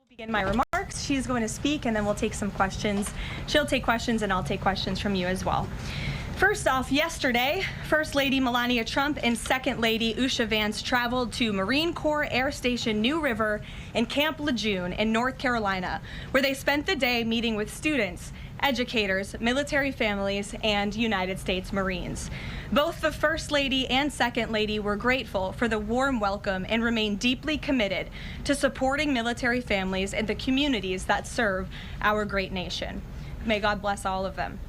Begin my remarks. She's going to speak and then we'll take some questions. She'll take questions and I'll take questions from you as well. First off, yesterday, First Lady Melania Trump and Second Lady Usha Vance traveled to Marine Corps Air Station New River and Camp Lejeune in North Carolina, where they spent the day meeting with students, educators, military families, and United States Marines. Both the First Lady and Second Lady were grateful for the warm welcome and remain deeply committed to supporting military families and the communities that serve our great nation. May God bless all of them.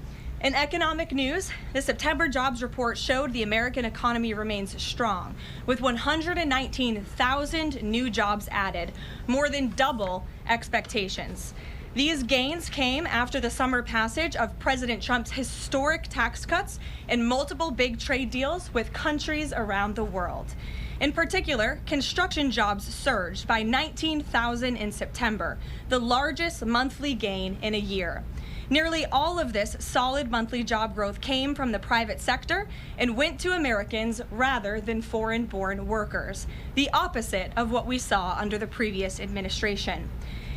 In economic news, the September jobs report showed the American economy remains strong, with 119,000 new jobs added, more than double expectations. These gains came after the summer passage of President Trump's historic tax cuts and multiple big trade deals with countries around the world. In particular, construction jobs surged by 19,000 in September, the largest monthly gain in a year. Nearly all of this solid monthly job growth came from the private sector and went to Americans rather than foreign-born workers, the opposite of what we saw under the previous administration.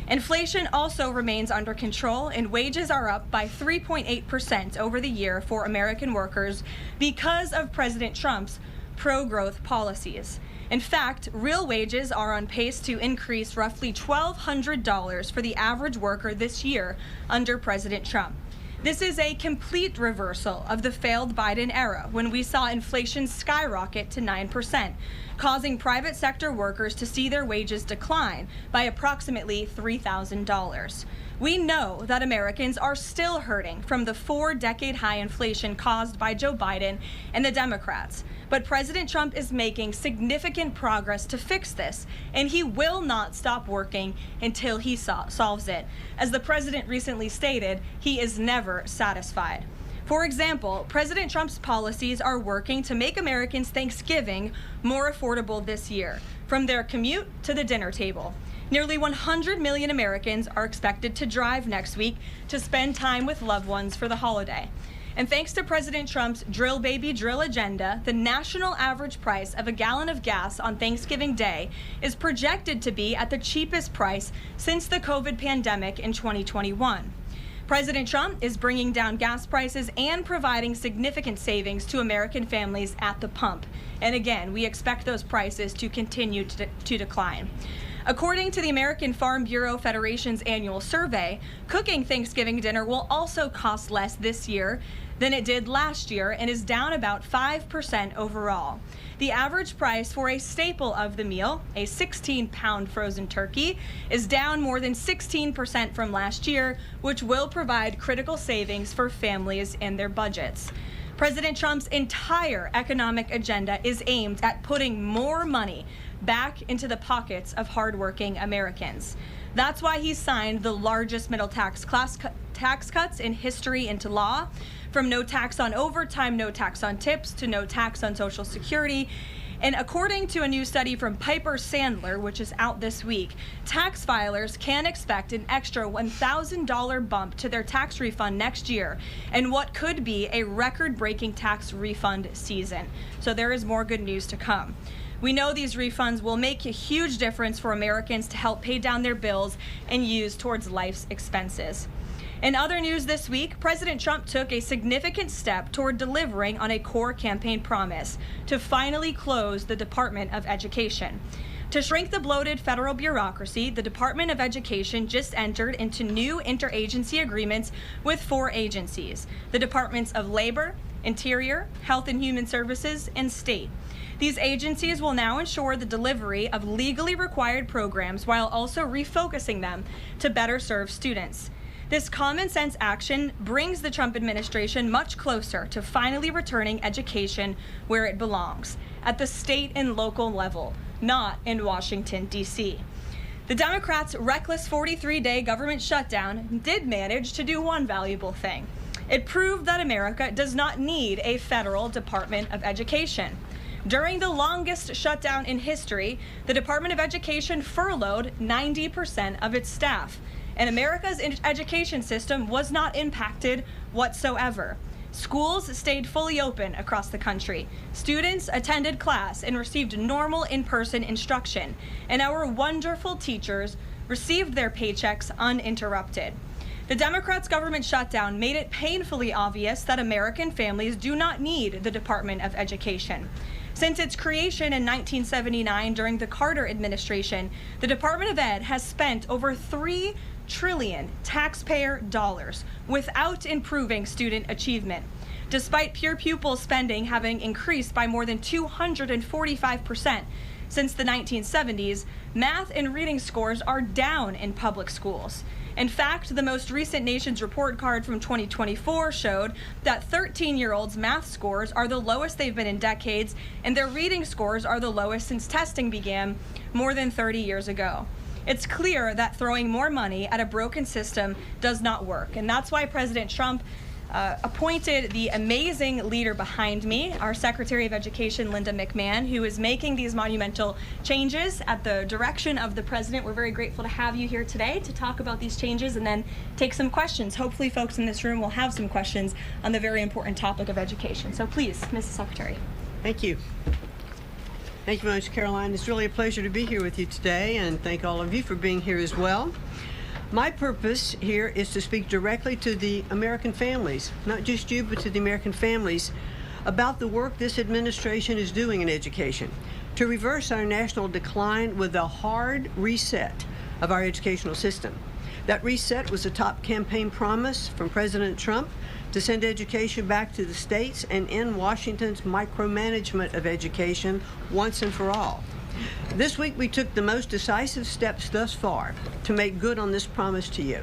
Inflation also remains under control, and wages are up by 3.8% over the year for American workers because of President Trump's pro-growth policies. In fact, real wages are on pace to increase roughly $1,200 for the average worker this year under President Trump. This is a complete reversal of the failed Biden era, when we saw inflation skyrocket to 9%, causing private sector workers to see their wages decline by approximately $3,000. We know that Americans are still hurting from the 4-decade high inflation caused by Joe Biden and the Democrats, but President Trump is making significant progress to fix this, and he will not stop working until he solves it. As the president recently stated, he is never satisfied. For example, President Trump's policies are working to make Americans' Thanksgiving more affordable this year, from their commute to the dinner table. Nearly 100 million Americans are expected to drive next week to spend time with loved ones for the holiday. And thanks to President Trump's drill baby drill agenda, the national average price of a gallon of gas on Thanksgiving Day is projected to be at the cheapest price since the COVID pandemic in 2021. President Trump is bringing down gas prices and providing significant savings to American families at the pump. And again, we expect those prices to continue to decline. According to the American Farm Bureau Federation's annual survey, cooking Thanksgiving dinner will also cost less this year than it did last year and is down about 5% overall. The average price for a staple of the meal, a 16-pound frozen turkey, is down more than 16% from last year, which will provide critical savings for families and their budgets. President Trump's entire economic agenda is aimed at putting more money back into the pockets of hardworking Americans. That's why he signed the largest middle tax cuts in history into law, from no tax on overtime, no tax on tips, to no tax on Social Security. And according to a new study from Piper Sandler, which is out this week, tax filers can expect an extra $1,000 bump to their tax refund next year and what could be a record-breaking tax refund season. So there is more good news to come. We know these refunds will make a huge difference for Americans to help pay down their bills and use towards life's expenses. In other news this week, President Trump took a significant step toward delivering on a core campaign promise to finally close the Department of Education. To shrink the bloated federal bureaucracy, the Department of Education just entered into new interagency agreements with 4 agencies: the Departments of Labor, Interior, Health and Human Services, and State. These agencies will now ensure the delivery of legally required programs while also refocusing them to better serve students. This common sense action brings the Trump administration much closer to finally returning education where it belongs, at the state and local level, not in Washington, D.C. The Democrats' reckless 43-day government shutdown did manage to do one valuable thing. It proved that America does not need a federal Department of Education. During the longest shutdown in history, the Department of Education furloughed 90% of its staff, and America's education system was not impacted whatsoever. Schools stayed fully open across the country. Students attended class and received normal in-person instruction, and our wonderful teachers received their paychecks uninterrupted. The Democrats' government shutdown made it painfully obvious that American families do not need the Department of Education. Since its creation in 1979 during the Carter administration, the Department of Ed has spent over $3 trillion taxpayer dollars without improving student achievement. Despite pure pupil spending having increased by more than 245% since the 1970s, math and reading scores are down in public schools. In fact, the most recent Nation's Report Card from 2024 showed that 13-year-olds' math scores are the lowest they've been in decades, and their reading scores are the lowest since testing began more than 30 years ago. It's clear that throwing more money at a broken system does not work, and that's why President Trump appointed the amazing leader behind me, our Secretary of Education, Linda McMahon, who is making these monumental changes at the direction of the president. We're very grateful to have you here today to talk about these changes and then take some questions. Hopefully folks in this room will have some questions on the very important topic of education. So please, Mrs. Secretary. Thank you. Thank you very much, Karoline. It's really a pleasure to be here with you today, and thank all of you for being here as well. My purpose here is to speak directly to the American families, not just you, but to the American families, about the work this administration is doing in education to reverse our national decline with a hard reset of our educational system. That reset was a top campaign promise from President Trump to send education back to the states and end Washington's micromanagement of education once and for all. This week, we took the most decisive steps thus far to make good on this promise to you.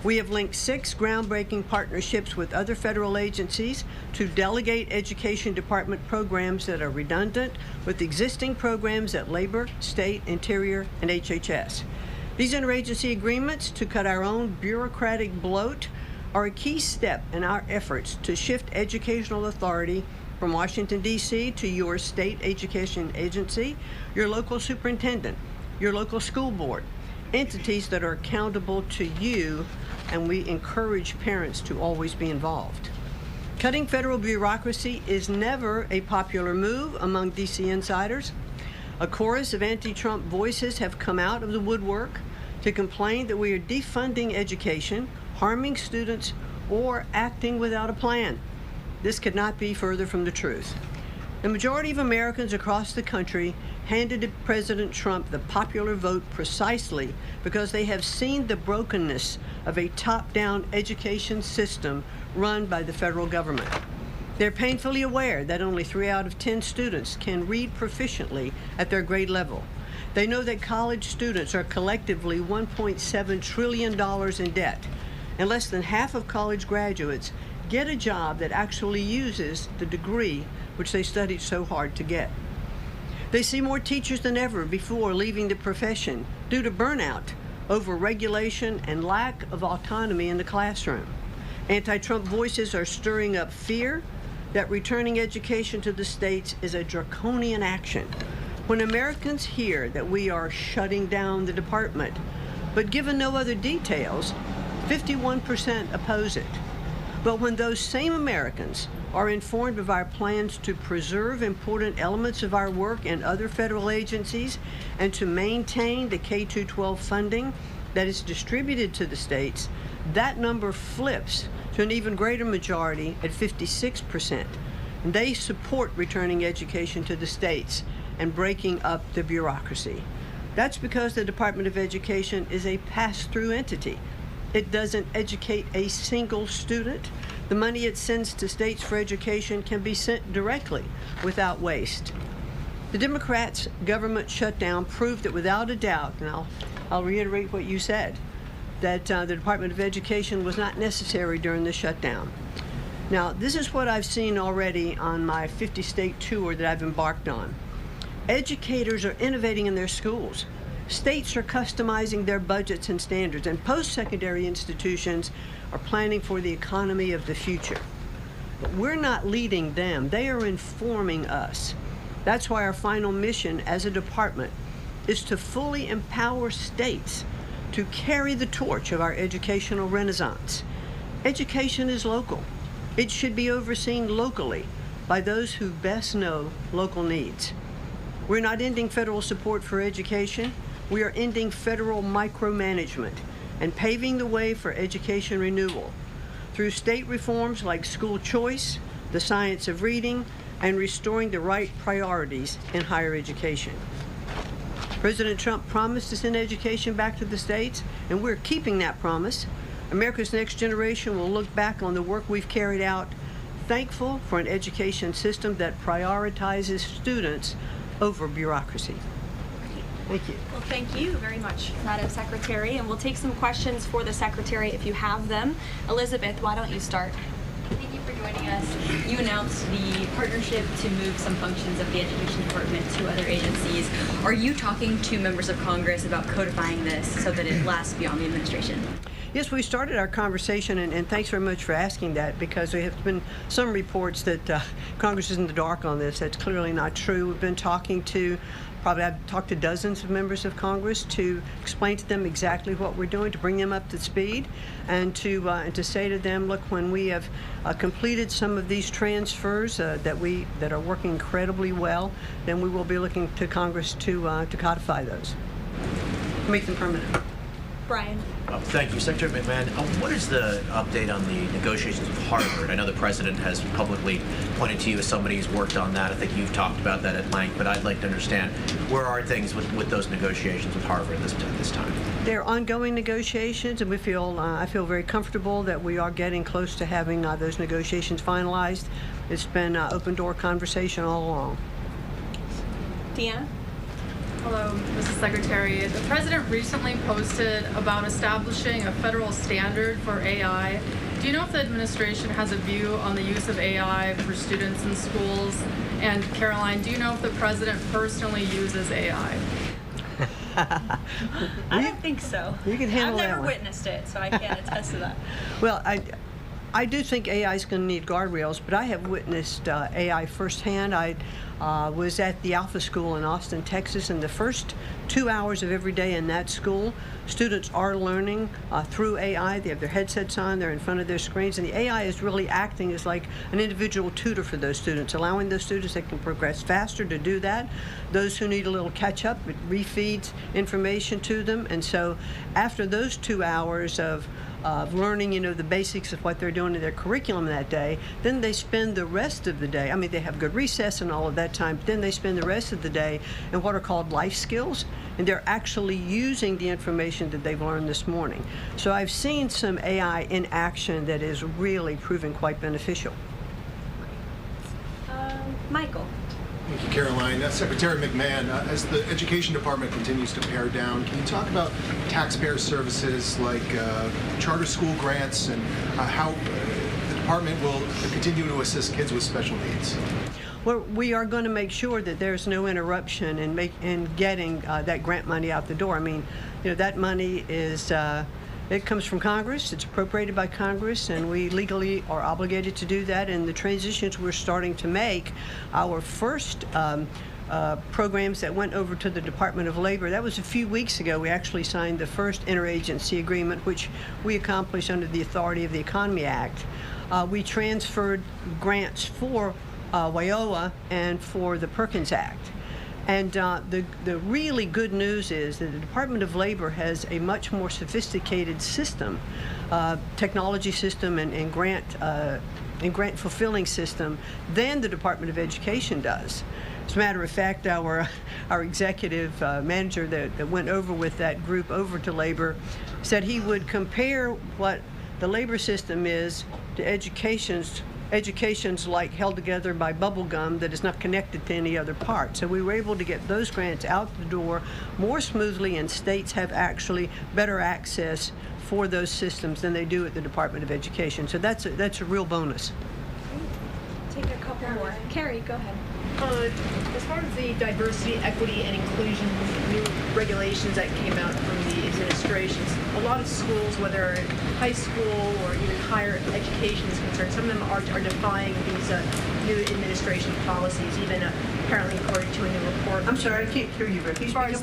We have linked 6 groundbreaking partnerships with other federal agencies to delegate education department programs that are redundant with existing programs at Labor, State, Interior, and HHS. These interagency agreements to cut our own bureaucratic bloat are a key step in our efforts to shift educational authority from Washington, D.C. to your state education agency, your local superintendent, your local school board, entities that are accountable to you, and we encourage parents to always be involved. Cutting federal bureaucracy is never a popular move among D.C. insiders. A chorus of anti-Trump voices have come out of the woodwork to complain that we are defunding education, harming students, or acting without a plan. This could not be further from the truth. The majority of Americans across the country handed to President Trump the popular vote precisely because they have seen the brokenness of a top-down education system run by the federal government. They're painfully aware that only 3 out of 10 students can read proficiently at their grade level. They know that college students are collectively $1.7 trillion in debt, and less than half of college graduates get a job that actually uses the degree which they studied so hard to get. They see more teachers than ever before leaving the profession due to burnout, overregulation, and lack of autonomy in the classroom. Anti-Trump voices are stirring up fear that returning education to the states is a draconian action. When Americans hear that we are shutting down the department, but given no other details, 51% oppose it. But when those same Americans are informed of our plans to preserve important elements of our work in other federal agencies and to maintain the K-12 funding that is distributed to the states, that number flips to an even greater majority at 56%. And they support returning education to the states and breaking up the bureaucracy. That's because the Department of Education is a pass-through entity. It doesn't educate a single student. The money it sends to states for education can be sent directly without waste. The Democrats' government shutdown proved that without a doubt, and I'll reiterate what you said, that the Department of Education was not necessary during the shutdown. Now, this is what I've seen already on my 50-state tour that I've embarked on. Educators are innovating in their schools. States are customizing their budgets and standards, and post-secondary institutions are planning for the economy of the future. But we're not leading them. They are informing us. That's why our final mission as a department is to fully empower states to carry the torch of our educational renaissance. Education is local. It should be overseen locally by those who best know local needs. We're not ending federal support for education. we are ending federal micromanagement and paving the way for education renewal through state reforms like school choice, the science of reading, and restoring the right priorities in higher education. President Trump promised to send education back to the states, and we're keeping that promise. America's next generation will look back on the work we've carried out, thankful for an education system that prioritizes students over bureaucracy. Thank you. Well, thank you very much, Madam Secretary. And we'll take some questions for the Secretary if you have them. Elizabeth, why don't you start? Thank you for joining us. You announced the partnership to move some functions of the Education Department to other agencies. Are you talking to members of Congress about codifying this so that it lasts beyond the administration? Yes, we started our conversation, and thanks very much for asking that, because there have been some reports that Congress is in the dark on this. That's clearly not true. We've been talking to I've talked to dozens of members of Congress to explain to them exactly what we're doing, to bring them up to speed, and to say to them, look, when we have completed some of these transfers that are working incredibly well, then we will be looking to Congress to codify those, make them permanent. Brian. Thank you. Secretary McMahon, what is the update on the negotiations with Harvard? I know the President has publicly pointed to you as somebody who's worked on that. I think you've talked about that at length, but I'd like to understand where are things with those negotiations with Harvard this time? They're ongoing negotiations, and I feel very comfortable that we are getting close to having those negotiations finalized. It's been open door conversation all along. Deanna? Hello, Mrs. Secretary. The President recently posted about establishing a federal standard for AI. Do you know if the administration has a view on the use of AI for students in schools? And Karoline, do you know if the President personally uses AI? I don't think so. You can handle that I've never one. witnessed it, so I can't attest to that. Well, I do think AI is going to need guardrails, but I have witnessed AI firsthand. I was at the Alpha School in Austin, Texas, and the first 2 hours of every day in that school, students are learning through AI. They have their headsets on, they're in front of their screens, and the AI is really acting as like an individual tutor for those students, allowing those students that can progress faster to do that. Those who need a little catch-up, it refeeds information to them. And so after those 2 hours of learning, the basics of what they're doing in their curriculum that day, then they spend the rest of the day, they have good recess and all of that time, but then they spend the rest of the day in what are called life skills, and they're actually using the information that they've learned this morning. So I've seen some AI in action that is really proving quite beneficial. Michael. Thank you, Karoline. Secretary McMahon, as the Education Department continues to pare down, can you talk about taxpayer services like charter school grants and how the department will continue to assist kids with special needs? Well, we are going to make sure that there's no interruption in getting that grant money out the door. That money is it comes from Congress. It's appropriated by Congress, and we legally are obligated to do that. And the transitions we're starting to make, our first programs that went over to the Department of Labor, that was a few weeks ago. We actually signed the first interagency agreement, which we accomplished under the authority of the Economy Act. We transferred grants for WIOA and for the Perkins Act. And the really good news is that the Department of Labor has a much more sophisticated system, technology system and grant fulfilling system than the Department of Education does. As a matter of fact, our executive manager that went over with that group over to Labor said he would compare what the labor system is to education's like held together by bubble gum that is not connected to any other part. So we were able to get those grants out the door more smoothly, and states have actually better access for those systems than they do at the Department of Education. So that's a real bonus. Take a couple more. Carrie, go ahead. As far as the diversity, equity, and inclusion new regulations that came out from the administrations, a lot of schools, whether high school or even higher education is concerned, some of them are defying these new administration policies, even apparently according to a new report. I'm sorry, I can't hear you. As far as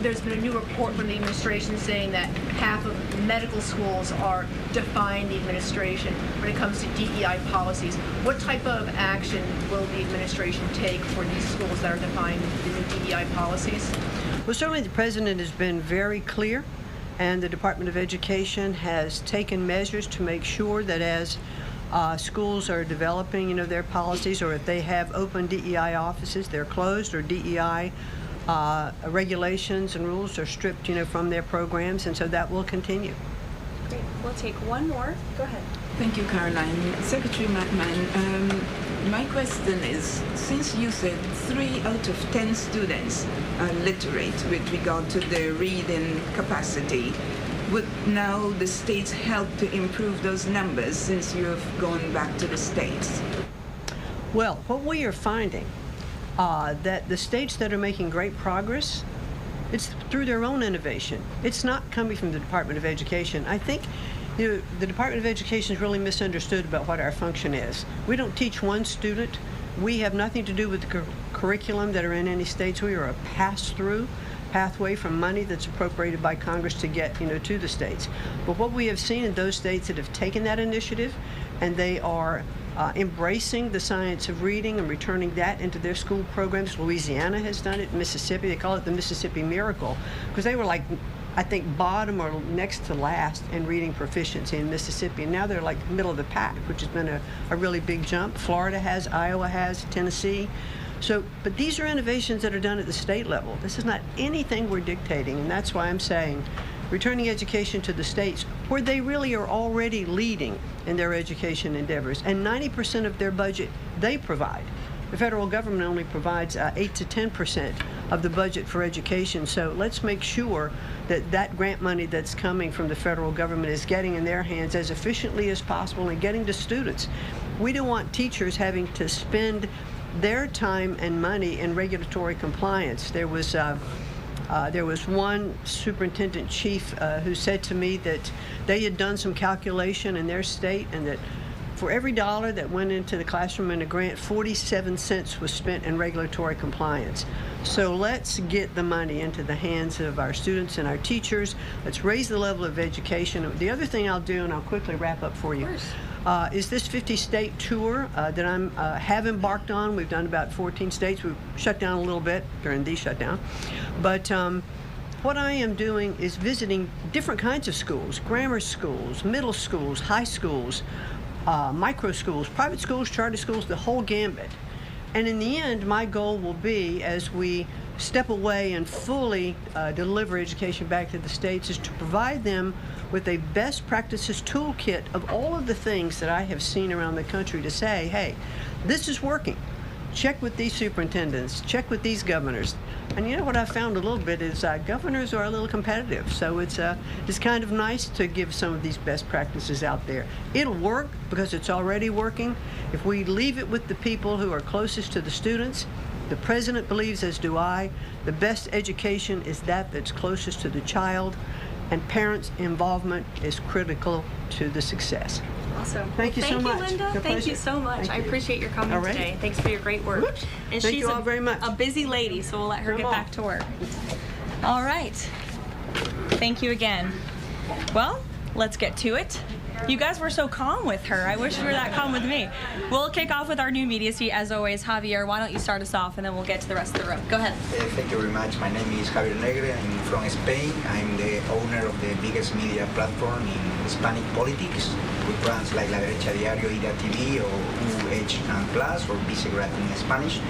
there's been a new report from the administration saying that half of medical schools are defying the administration when it comes to DEI policies. What type of action will the administration take for these schools that are defying the new DEI policies? Well, certainly the President has been very clear, and the Department of Education has taken measures to make sure that as schools are developing, their policies, or if they have open DEI offices, they're closed, or DEI regulations and rules are stripped, from their programs, and so that will continue. Great. We'll take one more. Go ahead. Thank you, Karoline. Secretary McMahon, my question is, since you said 3 out of 10 students are literate with regard to their reading capacity, would now the states help to improve those numbers since you have gone back to the states? Well, what we are finding, that the states that are making great progress, it's through their own innovation. It's not coming from the Department of Education. I think the Department of Education is really misunderstood about what our function is. We don't teach one student. We have nothing to do with the curriculum that are in any states. We are a pass-through pathway from money that's appropriated by Congress to get, to the states. But what we have seen in those states that have taken that initiative, and they are embracing the science of reading and returning that into their school programs. Louisiana has done it. Mississippi, they call it the Mississippi Miracle, because they were I think bottom or next to last in reading proficiency in Mississippi, and now they're middle of the pack, which has been a really big jump. Florida has, Iowa has, Tennessee. So, but these are innovations that are done at the state level. This is not anything we're dictating, and that's why I'm saying returning education to the states where they really are already leading in their education endeavors, and 90% of their budget they provide. The federal government only provides 8 to 10% of the budget for education, so let's make sure that that grant money that's coming from the federal government is getting in their hands as efficiently as possible and getting to students. We don't want teachers having to spend their time and money in regulatory compliance. There was one superintendent chief who said to me that they had done some calculation in their state, and that for every dollar that went into the classroom in a grant, 47 cents was spent in regulatory compliance. So let's get the money into the hands of our students and our teachers. Let's raise the level of education. The other thing I'll do, and I'll quickly wrap up for you, is this 50-state tour that I have embarked on. We've done about 14 states. We've shut down a little bit during the shutdown. But what I am doing is visiting different kinds of schools, grammar schools, middle schools, high schools, micro schools, private schools, charter schools, the whole gambit. And in the end, my goal will be, as we step away and fully deliver education back to the states, is to provide them with a best practices toolkit of all of the things that I have seen around the country to say, hey, this is working. Check with these superintendents, check with these governors. And what I've found a little bit is governors are a little competitive, so it's kind of nice to give some of these best practices out there. It'll work because it's already working. If we leave it with the people who are closest to the students, the president believes, as do I, the best education is that's closest to the child, and parents' involvement is critical to the success. Awesome. Thank you so much. Thank you, Linda. Thank you so much. I appreciate your coming All right. today. Thanks for your great work. Whoops. And Thank she's you all very much. a busy lady, so we'll let her Come get on. back to work. All right. Thank you again. Well, let's get to it. You guys were so calm with her. I wish you were that calm with me. We'll kick off with our new media suite, as always. Javier, why don't you start us off, and then we'll get to the rest of the room. Go ahead. Thank you very much. My name is Javier Negre. I'm from Spain. I'm the owner of the biggest media platform in Hispanic politics, with brands like La Derecha Diario, Ida TV, or UH+ or Vicegrad in Spanish.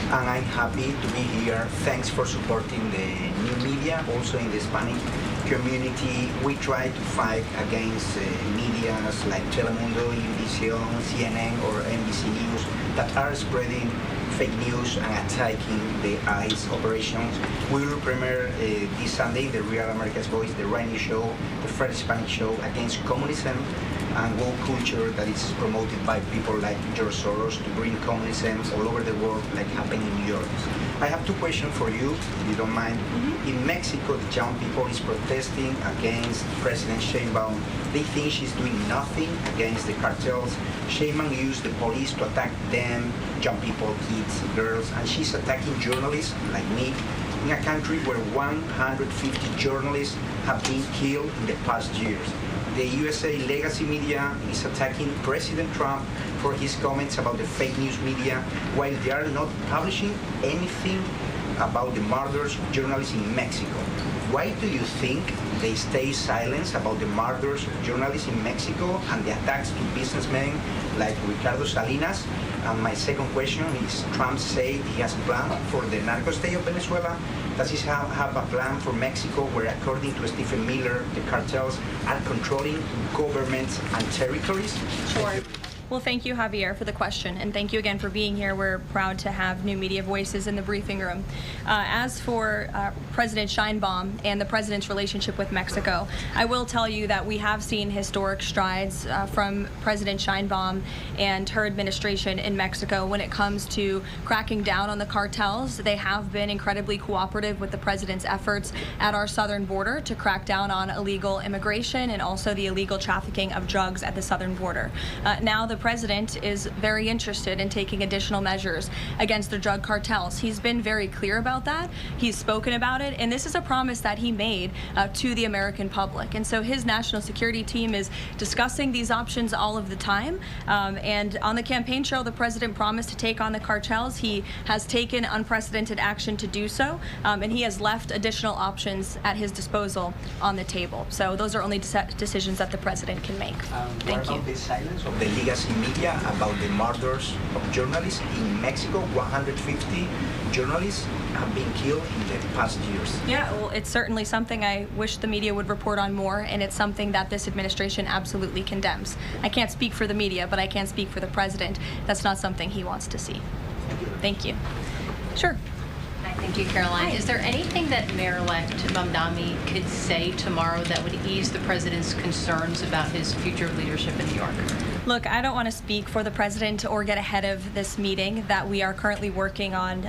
And I'm happy to be here. Thanks for supporting the new media, also in the Hispanic community. We try to fight against media like Telemundo, Univision, CNN, or NBC News that are spreading fake news and attacking the ICE operations. We will premiere this Sunday the Real America's Voice, the Rainy Show, the first Hispanic show against communism and woke culture that is promoted by people like George Soros to bring communism all over the world, like happened in New York. I have two questions for you, if you don't mind. In Mexico, the young people is protesting against President Sheinbaum. They think she's doing nothing against the cartels. Sheinbaum used the police to attack them, young people, kids, girls, and she's attacking journalists like me in a country where 150 journalists have been killed in the past years. The USA legacy media is attacking President Trump for his comments about the fake news media, while they are not publishing anything about the murders of journalists in Mexico. Why do you think they stay silent about the murders of journalists in Mexico and the attacks to businessmen like Ricardo Salinas? And my second question is, Trump said he has a plan for the narco state of Venezuela. Does he have a plan for Mexico where, according to Stephen Miller, the cartels are controlling governments and territories? Sure. Well, thank you, Javier, for the question, and thank you again for being here. We're proud to have new media voices in the briefing room. As for President Sheinbaum and the president's relationship with Mexico, I will tell you that we have seen historic strides from President Sheinbaum and her administration in Mexico when it comes to cracking down on the cartels. They have been incredibly cooperative with the president's efforts at our southern border to crack down on illegal immigration and also the illegal trafficking of drugs at the southern border. Now the president is very interested in taking additional measures against the drug cartels. He's been very clear about that. He's spoken about it, and this is a promise that he made to the American public. And so his national security team is discussing these options all of the time. And on the campaign trail, the president promised to take on the cartels. He has taken unprecedented action to do so, and he has left additional options at his disposal on the table. So those are only decisions that the president can make. Thank you. What about the silence of the legacy media about the murders of journalists in Mexico? 150 journalists have been killed in the past years. Yeah, well, it's certainly something I wish the media would report on more, and it's something that this administration absolutely condemns. I can't speak for the media, but I can speak for the president. That's not something he wants to see. Thank you. Sure. Hi, thank you, Caroline. Hi. Is there anything that Mayor-elect Mamdani could say tomorrow that would ease the president's concerns about his future leadership in New York? Look, I don't want to speak for the president or get ahead of this meeting that we are currently working on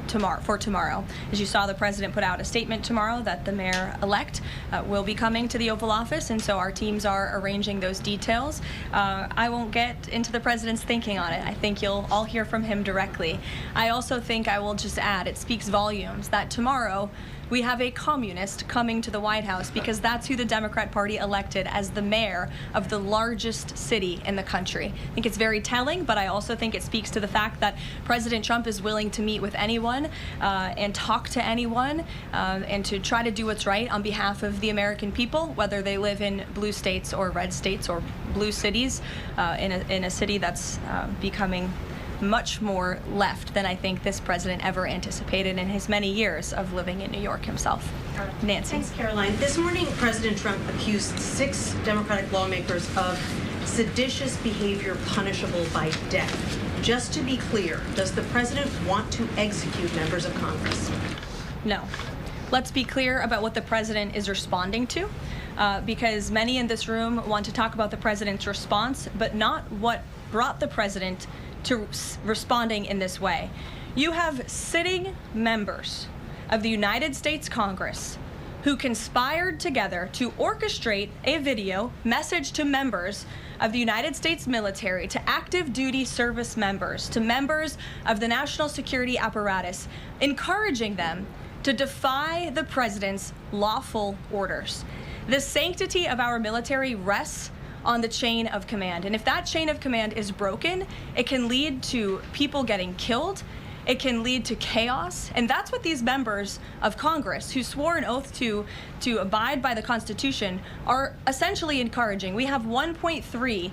tomorrow. As you saw, the president put out a statement tomorrow that the mayor-elect will be coming to the Oval Office, and so our teams are arranging those details. I won't get into the president's thinking on it. I think you'll all hear from him directly. I also think I will just add, it speaks volumes that tomorrow we have a communist coming to the White House because that's who the Democrat Party elected as the mayor of the largest city in the country. I think it's very telling, but I also think it speaks to the fact that President Trump is willing to meet with anyone and talk to anyone and to try to do what's right on behalf of the American people, whether they live in blue states or red states or blue cities, in a city that's becoming much more left than I think this president ever anticipated in his many years of living in New York himself. Nancy. Thanks, Caroline. This morning, President Trump accused 6 Democratic lawmakers of seditious behavior punishable by death. Just to be clear, does the president want to execute members of Congress? No. Let's be clear about what the president is responding to, because many in this room want to talk about the president's response, but not what brought the president to responding in this way. You have sitting members of the United States Congress who conspired together to orchestrate a video message to members of the United States military, to active duty service members, to members of the national security apparatus, encouraging them to defy the president's lawful orders. The sanctity of our military rests on the chain of command. And if that chain of command is broken, it can lead to people getting killed. It can lead to chaos. And that's what these members of Congress who swore an oath to abide by the Constitution are essentially encouraging. We have 1.3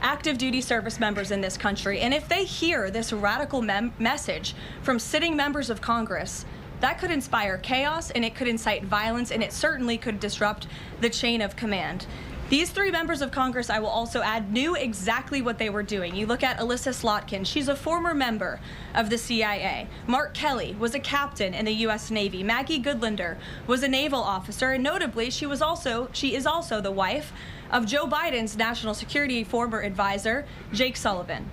active duty service members in this country. And if they hear this radical message from sitting members of Congress, that could inspire chaos, and it could incite violence, and it certainly could disrupt the chain of command. These 3 members of Congress, I will also add, knew exactly what they were doing. You look at Alyssa Slotkin. She's a former member of the CIA. Mark Kelly was a captain in the U.S. Navy. Maggie Goodlander was a naval officer, and notably, she is also the wife of Joe Biden's national security former advisor, Jake Sullivan.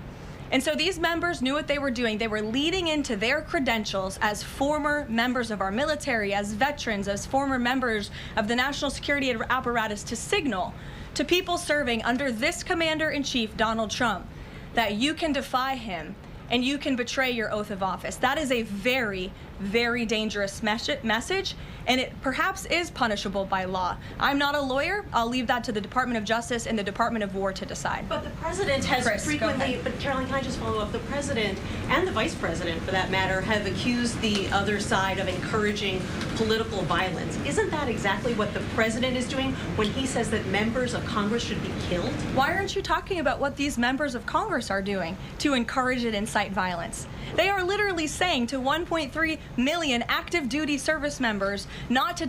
And so these members knew what they were doing. They were leading into their credentials as former members of our military, as veterans, as former members of the national security apparatus to signal to people serving under this commander-in-chief, Donald Trump, that you can defy him and you can betray your oath of office. That is a very, very dangerous message, and it perhaps is punishable by law. I'm not a lawyer. I'll leave that to the Department of Justice and the Department of War to decide. But the president has Chris, frequently, but Caroline, can I just follow up? The president and the vice president, for that matter, have accused the other side of encouraging political violence. Isn't that exactly what the president is doing when he says that members of Congress should be killed? Why aren't you talking about what these members of Congress are doing to encourage and incite violence? They are literally saying to 1.3 million active duty service members not to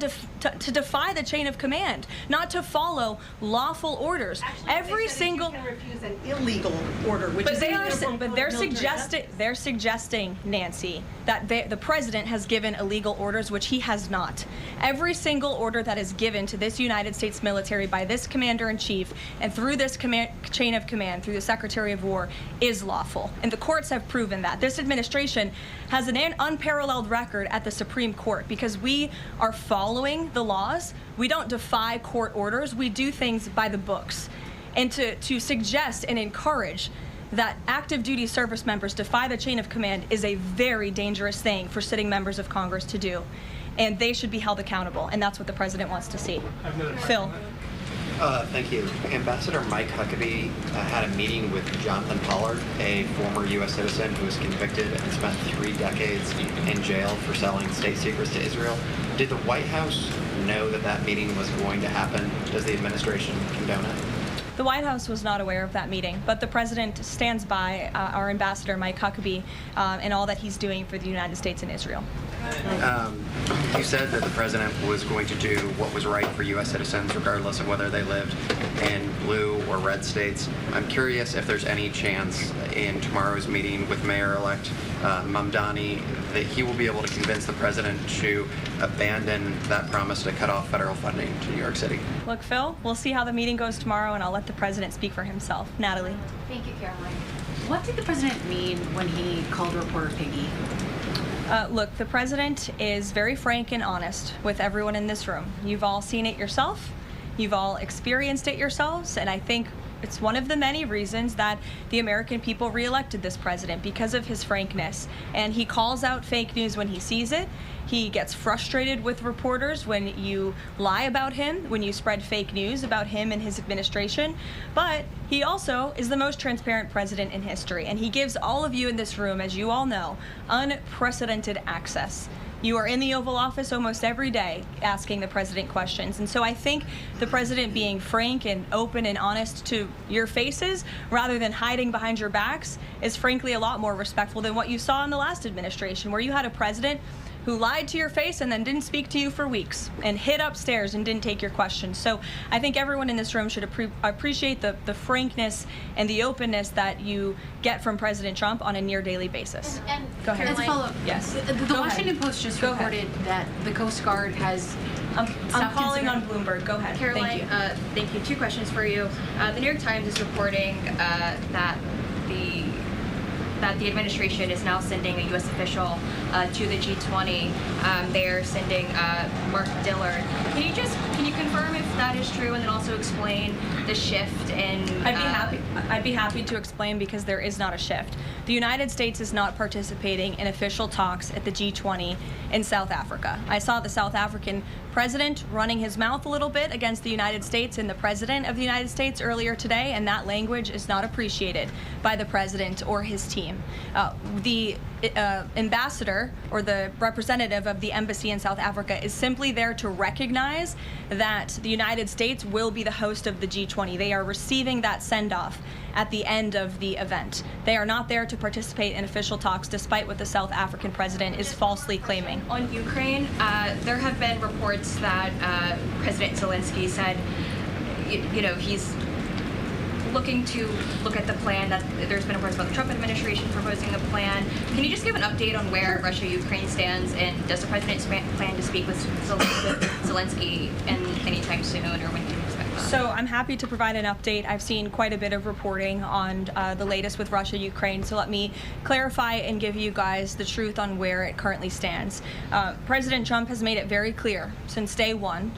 defy the chain of command, not to follow lawful orders. Actually, Every single you can refuse an illegal order, which But is they're suggesting, Nancy, that the president has given illegal orders, which he has not. Every single order that is given to this United States military by this commander-in-chief and through this chain of command, through the Secretary of War, is lawful. And the courts have proven that. This administration has an unparalleled record at the Supreme Court because we are following the laws. We don't defy court orders. We do things by the books. And to suggest and encourage that active duty service members defy the chain of command is a very dangerous thing for sitting members of Congress to do. And they should be held accountable. And that's what the president wants to see. Phil. Thank you. Ambassador Mike Huckabee had a meeting with Jonathan Pollard, a former U.S. citizen who was convicted and spent 3 decades in jail for selling state secrets to Israel. Did the White House know that that meeting was going to happen? Does the administration condone it? The White House was not aware of that meeting, but the president stands by our ambassador, Mike Huckabee, and all that he's doing for the United States and Israel. You said that the president was going to do what was right for U.S. citizens, regardless of whether they lived in blue or red states. I'm curious if there's any chance in tomorrow's meeting with Mayor-elect Mamdani that he will be able to convince the president to abandon that promise to cut off federal funding to New York City. Look, Phil, we'll see how the meeting goes tomorrow, and I'll let the president speak for himself. Natalie. Thank you, Caroline. What did the president mean when he called reporter piggy? Look, the president is very frank and honest with everyone in this room. You've all seen it yourself. You've all experienced it yourselves, and I think it's one of the many reasons that the American people reelected this president, because of his frankness. And he calls out fake news when he sees it. He gets frustrated with reporters when you lie about him, when you spread fake news about him and his administration. But he also is the most transparent president in history, and he gives all of you in this room, as you all know, unprecedented access. You are in the Oval Office almost every day asking the president questions. And so I think the president being frank and open and honest to your faces rather than hiding behind your backs is frankly a lot more respectful than what you saw in the last administration, where you had a president who lied to your face and then didn't speak to you for weeks and hid upstairs and didn't take your questions. So I think everyone in this room should appreciate the frankness and the openness that you get from President Trump on a near daily basis. And Go ahead. As a follow-up, Yes. The Washington Post just reported that the Coast Guard has. I'm calling on Bloomberg. Go ahead. Caroline, thank you. 2 questions for you. The New York Times is reporting that the administration is now sending a U.S. official to the G20. They are sending Mark Dillard. Can you confirm if that is true, and then also explain the shift in? I'd be happy to explain, because there is not a shift. The United States is not participating in official talks at the G20 in South Africa. I saw the South African president running his mouth a little bit against the United States and the president of the United States earlier today, and that language is not appreciated by the president or his team. The ambassador or the representative of the embassy in South Africa is simply there to recognize that the United States will be the host of the G20. They are receiving that send-off at the end of the event. They are not there to participate in official talks, despite what the South African president is falsely claiming. On Ukraine, there have been reports that President Zelensky said, he's looking to look at the plan. That there's been reports about the Trump administration proposing a plan. Can you just give an update on where Russia-Ukraine stands, and does the president plan to speak with Zelensky anytime soon, or when can you expect that? So I'm happy to provide an update. I've seen quite a bit of reporting on the latest with Russia-Ukraine, so let me clarify and give you guys the truth on where it currently stands. President Trump has made it very clear since day one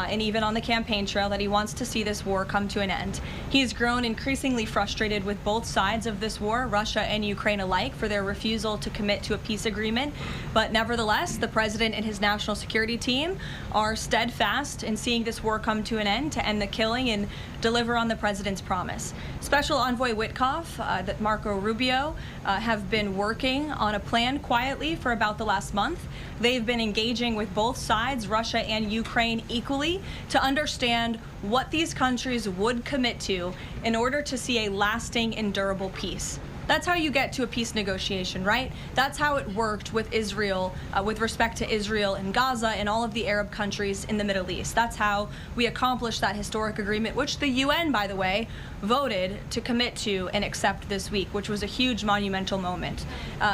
and even on the campaign trail, that he wants to see this war come to an end. He's grown increasingly frustrated with both sides of this war, Russia and Ukraine alike, for their refusal to commit to a peace agreement. But nevertheless, the president and his national security team are steadfast in seeing this war come to an end, to end the killing and deliver on the president's promise. Special Envoy Witkoff, that Marco Rubio have been working on a plan quietly for about the last month. They've been engaging with both sides, Russia and Ukraine, equally to understand what these countries would commit to in order to see a lasting and durable peace. That's how you get to a peace negotiation, right? That's how it worked with Israel, with respect to Israel and Gaza and all of the Arab countries in the Middle East. That's how we accomplished that historic agreement, which the UN, by the way, voted to commit to and accept this week, which was a huge monumental moment.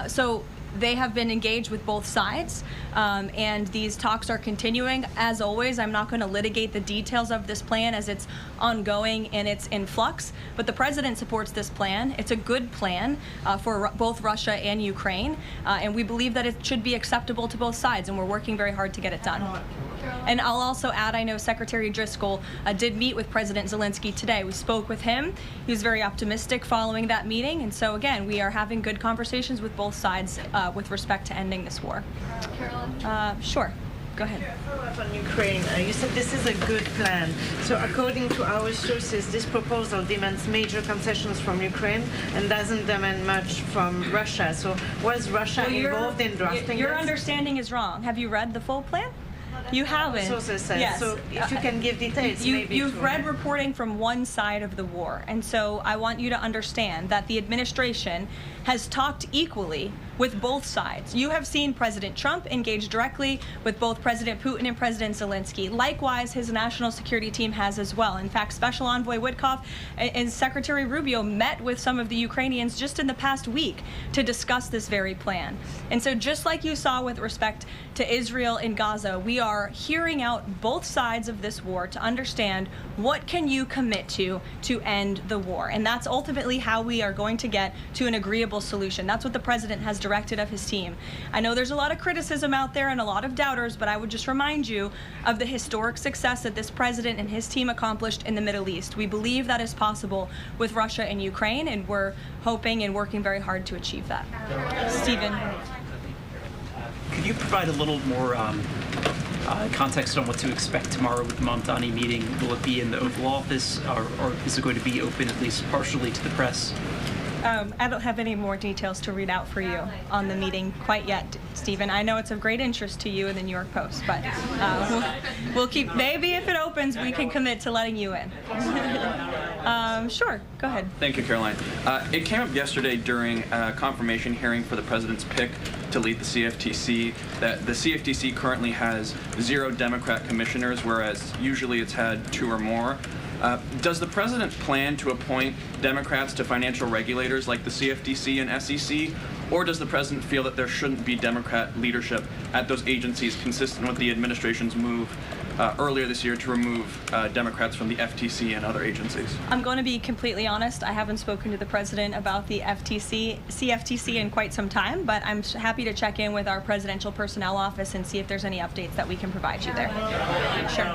So they have been engaged with both sides, and these talks are continuing. As always, I'm not going to litigate the details of this plan as it's ongoing and it's in flux, but the president supports this plan. It's a good plan for both Russia and Ukraine, and we believe that it should be acceptable to both sides, and we're working very hard to get it done. And I'll also add, I know Secretary Driscoll did meet with President Zelensky today. We spoke with him. He was very optimistic following that meeting. And so, again, we are having good conversations with both sides with respect to ending this war. Karoline? Sure. Go ahead. Follow up on Ukraine. You said this is a good plan. So according to our sources, this proposal demands major concessions from Ukraine and doesn't demand much from Russia. So was Russia involved in drafting Your this? understanding is wrong. Have you read the full plan? You haven't. Sources said. Yes. So if you can give details, maybe. You've read reporting from one side of the war, and so I want you to understand that the administration has talked equally with both sides. You have seen President Trump engage directly with both President Putin and President Zelensky. Likewise, his national security team has as well. In fact, Special Envoy Witkoff and Secretary Rubio met with some of the Ukrainians just in the past week to discuss this very plan. And so just like you saw with respect to Israel and Gaza, we are hearing out both sides of this war to understand what can you commit to end the war. And that's ultimately how we are going to get to an agreeable solution. That's what the president has directed of his team. I know there's a lot of criticism out there and a lot of doubters, but I would just remind you of the historic success that this president and his team accomplished in the Middle East. We believe that is possible with Russia and Ukraine, and we're hoping and working very hard to achieve that. Stephen. Could you provide a little more context on what to expect tomorrow with the Mamdani meeting? Will it be in the Oval Office, or is it going to be open at least partially to the press? I don't have any more details to read out for you on the meeting quite yet, Stephen. I know it's of great interest to you and the New York Post, but we'll keep, maybe if it opens, we can commit to letting you in. Sure, go ahead. Thank you, Karoline. It came up yesterday during a confirmation hearing for the president's pick to lead the CFTC that the CFTC currently has 0 Democrat commissioners, whereas usually it's had 2 or more. Does the president plan to appoint Democrats to financial regulators like the CFTC and SEC, or does the president feel that there shouldn't be Democrat leadership at those agencies, consistent with the administration's move earlier this year to remove Democrats from the FTC and other agencies? I'm going to be completely honest. I haven't spoken to the president about the CFTC in quite some time, but I'm happy to check in with our presidential personnel office and see if there's any updates that we can provide you there. Sure.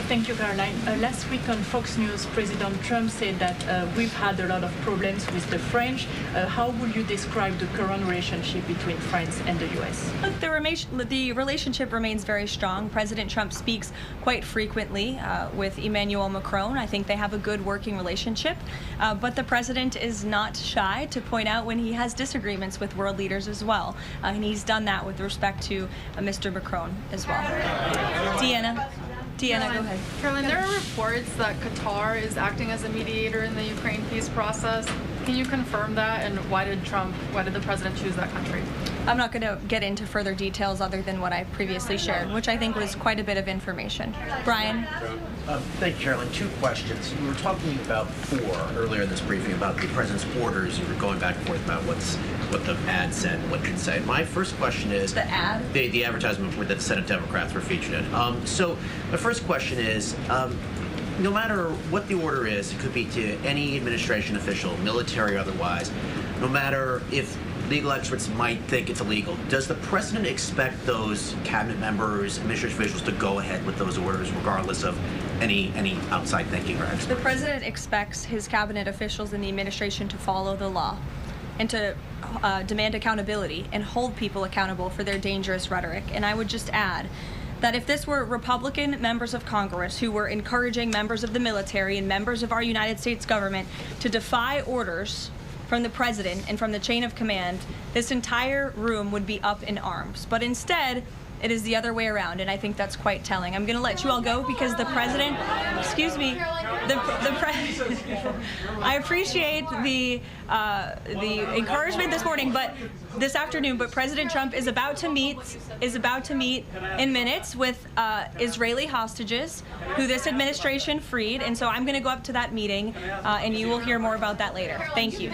Thank you, Caroline. Last week on Fox News, President Trump said that we've had a lot of problems with the French. How would you describe the current relationship between France and the U.S.? Look, the relationship remains very strong. President Trump speaks quite frequently with Emmanuel Macron. I think they have a good working relationship, but the president is not shy to point out when he has disagreements with world leaders as well, and he's done that with respect to Mr. Macron as well. Deanna, go ahead. Karoline, there are reports that Qatar is acting as a mediator in the Ukraine peace process. Can you confirm that, and why did the president choose that country? I'm not going to get into further details other than what I previously shared, which I think was quite a bit of information. Brian? Thank you, Caroline. 2 questions. We were talking about 4 earlier in this briefing about the president's orders. You were going back and forth about what the ad said and what it didn't say. My first question is... The ad? The advertisement that the Senate Democrats were featured in. So my first question is... no matter what the order is, it could be to any administration official, military or otherwise, no matter if legal experts might think it's illegal. Does the president expect those cabinet members, administrative officials to go ahead with those orders regardless of any outside thinking or experts? The president expects his cabinet officials and the administration to follow the law and to demand accountability and hold people accountable for their dangerous rhetoric. And I would just add that if this were Republican members of Congress who were encouraging members of the military and members of our United States government to defy orders from the president and from the chain of command, this entire room would be up in arms. But instead, it is the other way around, and I think that's quite telling. I'm going to let you all go because the president, excuse me, I appreciate the encouragement this afternoon, but President Trump is about to meet in minutes with Israeli hostages who this administration freed, and so I'm going to go up to that meeting, and you will hear more about that later. Thank you.